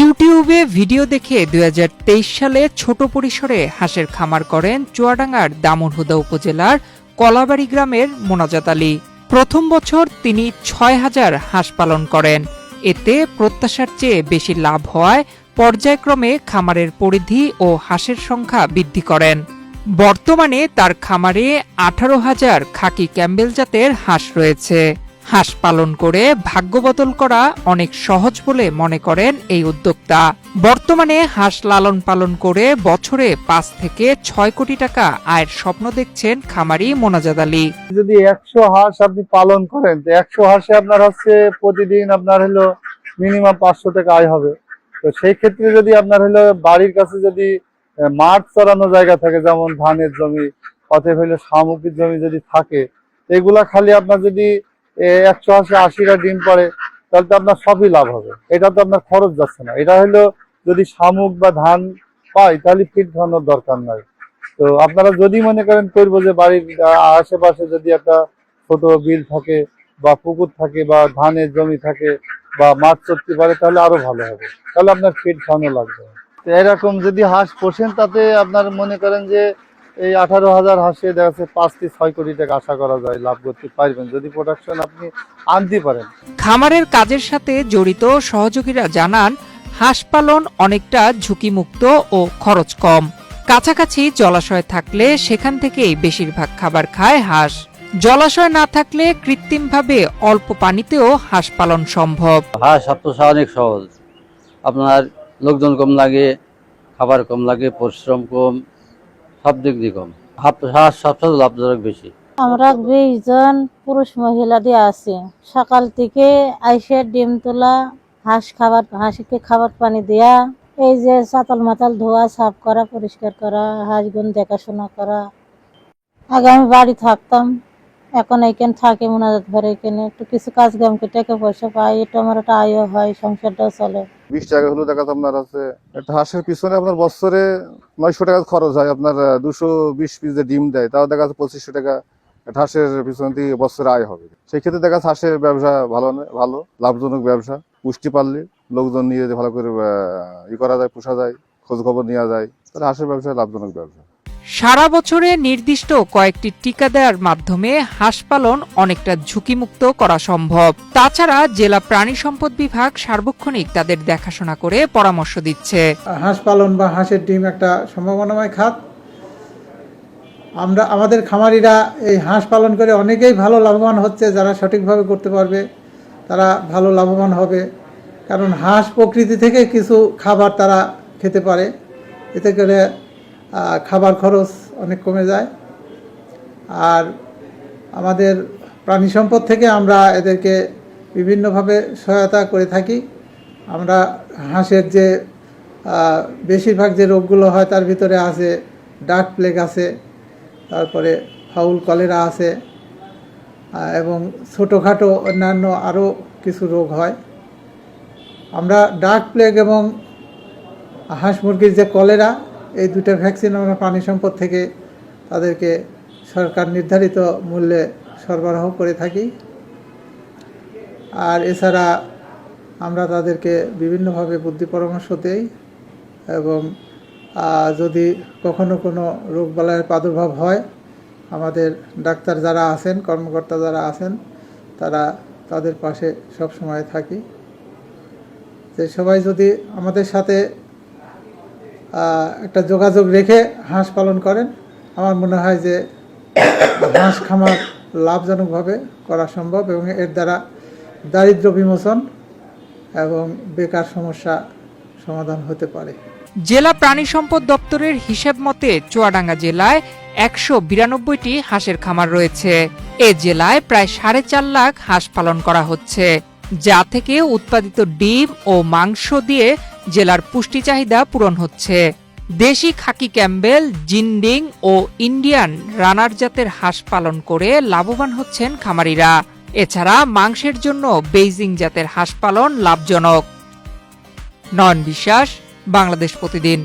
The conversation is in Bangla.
ইউটিউবে ভিডিও দেখে ২০২৩ সালে ছোট পরিসরে হাঁসের খামার করেন চুয়াডাঙ্গার দামনহুদা উপজেলার কলাবাড়ি গ্রামের মোনাজাত আলী। প্রথম বছর তিনি ৬,০০০ হাঁস পালন করেন। এতে প্রত্যাশার চেয়ে বেশি লাভ হওয়ায় পর্যায়ক্রমে খামারের পরিধি ও হাঁসের সংখ্যা বৃদ্ধি করেন। বর্তমানে তার খামারে ১৮,০০০ খাকি ক্যাম্বেল জাতের হাঁস রয়েছে। হাঁস পালন করে ভাগ্য বদল করা অনেক সহজ বলে মনে করেন এই উদ্যোক্তা। বর্তমানে হাঁস লালন পালন করে বছরে ৫ থেকে ৬ কোটি টাকা আয়ের স্বপ্ন দেখছেন খামারি মোনাজাত আলী। যদি ১০০ হাঁস আপনি পালন করেন, ১০০ হাঁসে আপনার হচ্ছে প্রতিদিন আপনার হলো মিনিমাম ৫০০ টাকা আয় হবে। তো সেই ক্ষেত্রে যদি আপনার হলো বাড়ির কাছে যদি মাঠ চড়ানো জায়গা থাকে, যেমন ধানের জমি অথবা হলো শামুকের জমি যদি থাকে, এগুলা খালি আপনার যদি ১০০ হাঁসে ৮০টা ডিম পড়ে, তাহলে তো আপনার সবই লাভ হবে। এটা তো আপনার খরচ যাচ্ছে না। এটা হলো যদি শামুক বা ধান পাই তাহলে ফিড খাওয়ানোর দরকার নাই। তো আপনারা যদি মনে করেন করবো যে বাড়ির আশেপাশে যদি একটা ছোট বিল থাকে বা পুকুর থাকে বা ধানের জমি থাকে বা মাছ চড়তে পারে, তাহলে আরো ভালো হবে। তাহলে আপনার ফিড খাওয়ানো লাগবে। তো এরকম যদি হাঁস পোষেন, তাতে আপনার মনে করেন যে এই ১৮,০০০ হাঁসে দেখা যাচ্ছে ৫ থেকে ৬ কোটি টাকা আশা করা যায় লাভ করতে পারবেন, যদি প্রোডাকশন আপনি আনতে পারেন। খামারের কাজের সাথে জড়িত সহযোগীরা জানান, হাঁস পালন অনেকটা ঝুঁকিমুক্ত ও খরচ কম। কাছাকাছি জলাশয় থাকলে সেখান থেকেই বেশিরভাগ খাবার খায় হাঁস। জলাশয় না থাকলে কৃত্রিমভাবে অল্প পানিতেও হাঁস পালন সম্ভব। হাঁস পোষা অনেক সহজ। আপনার লোকজন কম লাগে, খাবার কম লাগে, পরিশ্রম কম, সব দিক দিয়ে কম। হাঁস সবচেয়ে লাভজনক বেশি। আমরা ২০ জন পুরুষ মহিলা দিয়ে আছি। সকাল থেকে আইসে ডিম তোলা, হাঁসকে খাবার পানি দেয়া, এই যে চাতাল মাতাল ধোয়া, সাফ করা, পরিষ্কার করা, হাঁসগুন দেখাশোনা করা। আগে আমি বাড়ি থাকতাম, এখন এইখানে থাকি মোনাজাত ঘরে। এখানে একটু কিছু কাজ কাম করে টাকা পয়সা পাই, এটা আমার একটা আয়ও হয়, সংসারটাও চলে। ২০ টাকা হলো দেখা যাচ্ছে আপনার আছে একটা হাঁসের পিছনে আপনার বছরে ৯০০ টাকা খরচ হয়। আপনার ২২০ পিস যে ডিম দেয়, তাও দেখা যাচ্ছে ২৫০০ টাকা একটা হাঁসের পিছনে দিয়ে বছরে আয় হবে। সেই ক্ষেত্রে দেখা যাচ্ছে হাঁসের ব্যবসা ভালো লাভজনক ব্যবসা। পুষ্টি পারলে লোকজন নিয়ে ভালো করে করা যায়, পোষা যায়, খোঁজ খবর নেওয়া যায়, তাহলে হাঁসের ব্যবসা লাভজনক ব্যবসা। সারা বছরে নির্দিষ্ট কয়েকটি টিকা দেওয়ার মাধ্যমে হাঁস পালন অনেকটা ঝুঁকিমুক্ত করা সম্ভব। তাছাড়া জেলা প্রাণী সম্পদ বিভাগ সার্বক্ষণিক তাদের দেখাশোনা করে পরামর্শ দিচ্ছে। হাঁস পালন বা হাঁসের ডিম একটা সম্ভাবনাময় খাত। আমাদের খামারিরা এই হাঁস পালন করে অনেকেই ভালো লাভবান হচ্ছে। যারা সঠিকভাবে করতে পারবে তারা ভালো লাভবান হবে, কারণ হাঁস প্রকৃতি থেকে কিছু খাবার তারা খেতে পারে। এতে করে খাবার খরচ অনেক কমে যায়। আর আমাদের প্রাণী সম্পদ থেকে আমরা এদেরকে বিভিন্নভাবে সহায়তা করে থাকি। আমরা হাঁসের যে বেশিরভাগ যে রোগগুলো হয় তার ভিতরে আছে ডাক প্লেগ আছে, তারপরে ফাউল কলেরা আছে, এবং ছোটোখাটো অন্যান্য আরও কিছু রোগ হয়। আমরা ডাক প্লেগ এবং হাঁস মুরগির যে কলেরা, এই দুটো ভ্যাকসিন আমরা প্রাণী সম্পদ থেকে তাদেরকে সরকার নির্ধারিত মূল্যে সরবরাহ করে থাকি। আর এছাড়া আমরা তাদেরকে বিভিন্নভাবে বুদ্ধি পরামর্শ দেই, এবং যদি কখনো কোনো রোগবালাইয়ের প্রাদুর্ভাব হয়, আমাদের ডাক্তার যারা আছেন, কর্মকর্তা যারা আছেন, তারা তাদের পাশে সব সময় থাকি। যে সবাই যদি আমাদের সাথে একটা যোগাযোগ রেখে হাঁস পালন করেন, আমার মনে হয় যে হাঁস খামার লাভজনকভাবে করা সম্ভব, এবং এর দ্বারা দারিদ্র্য বিমোচন এবং বেকার সমস্যা সমাধান হতে পারে। জেলা প্রাণী সম্পদ দপ্তরের হিসাব মতে চুয়াডাঙ্গা জেলায় ১৯২টি হাঁসের খামার রয়েছে। এ জেলায় প্রায় ৪.৫ লাখ হাঁস পালন করা হচ্ছে, যা থেকে উৎপাদিত ডিম ও মাংস দিয়ে জেলার পুষ্টি চাহিদা পূরণ হচ্ছে। দেশি খাকি ক্যাম্বেল, জিন্ডিং ও ইন্ডিয়ান রানার জাতের হাঁস পালন করে লাভবান হচ্ছেন খামারিরা। এছাড়া মাংসের জন্য বেইজিং জাতের হাঁস পালন লাভজনক। নয়ন বিশ্বাস, বাংলাদেশ প্রতিদিন।